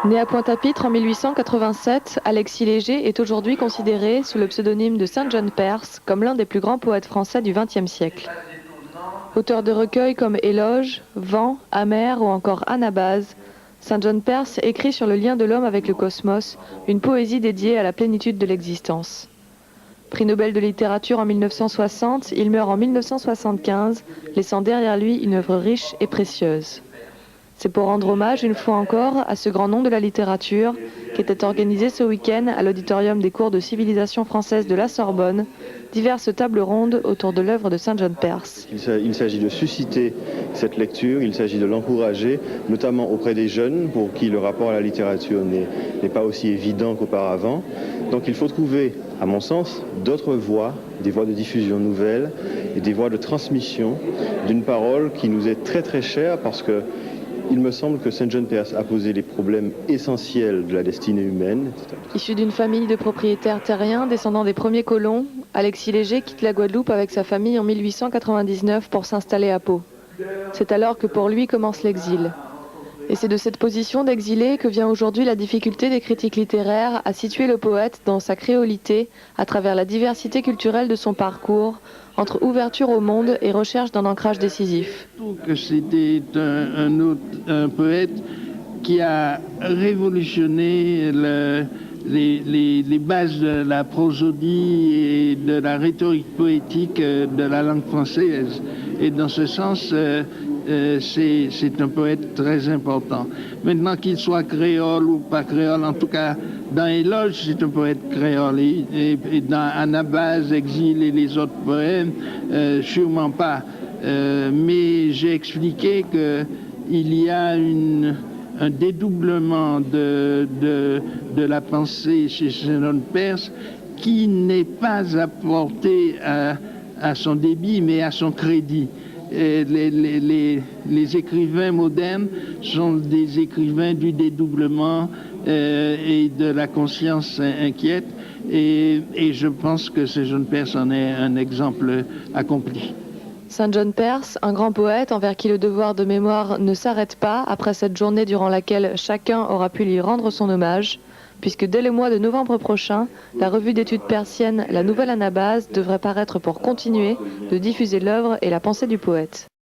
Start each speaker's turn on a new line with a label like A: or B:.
A: Né à Pointe-à-Pitre en 1887, Alexis Léger est aujourd'hui considéré, sous le pseudonyme de Saint John Perse, comme l'un des plus grands poètes français du XXe siècle. Auteur de recueils comme Éloge, Vent, Amer ou encore Anabase, Saint John Perse écrit sur le lien de l'homme avec le cosmos, une poésie dédiée à la plénitude de l'existence. Prix Nobel de littérature en 1960, il meurt en 1975, laissant derrière lui une œuvre riche et précieuse. C'est pour rendre hommage une fois encore à ce grand nom de la littérature qui était organisé ce week-end à l'auditorium des cours de civilisation française de la Sorbonne, diverses tables rondes autour de l'œuvre de Saint John Perse.
B: Il s'agit de susciter cette lecture, il s'agit de l'encourager, notamment auprès des jeunes pour qui le rapport à la littérature n'est pas aussi évident qu'auparavant. Donc il faut trouver, à mon sens, d'autres voies, des voies de diffusion nouvelles et des voies de transmission d'une parole qui nous est très très chère parce que il me semble que Saint John Perse a posé les problèmes essentiels de la destinée humaine.
A: Issu d'une famille de propriétaires terriens descendant des premiers colons, Alexis Léger quitte la Guadeloupe avec sa famille en 1899 pour s'installer à Pau. C'est alors que pour lui commence l'exil. Et c'est de cette position d'exilé que vient aujourd'hui la difficulté des critiques littéraires à situer le poète dans sa créolité à travers la diversité culturelle de son parcours, entre ouverture au monde et recherche d'un ancrage décisif.
C: Je trouve que c'était un poète qui a révolutionné les bases de la prosodie et de la rhétorique poétique de la langue française. Et dans ce sens, c'est un poète très important. Maintenant qu'il soit créole ou pas créole, en tout cas dans Éloge, c'est un poète créole. Et dans Anabase, Exil et les autres poèmes, sûrement pas. Mais j'ai expliqué qu'il y a un dédoublement de la pensée chez Saint John Perse qui n'est pas apporté à son débit, mais à son crédit. Et les écrivains modernes sont des écrivains du dédoublement et de la conscience inquiète. Et je pense que Saint John Perse en est un exemple accompli.
A: Saint John Perse, un grand poète envers qui le devoir de mémoire ne s'arrête pas après cette journée durant laquelle chacun aura pu lui rendre son hommage, puisque dès le mois de novembre prochain, la revue d'études persienne La Nouvelle Anabase devrait paraître pour continuer de diffuser l'œuvre et la pensée du poète.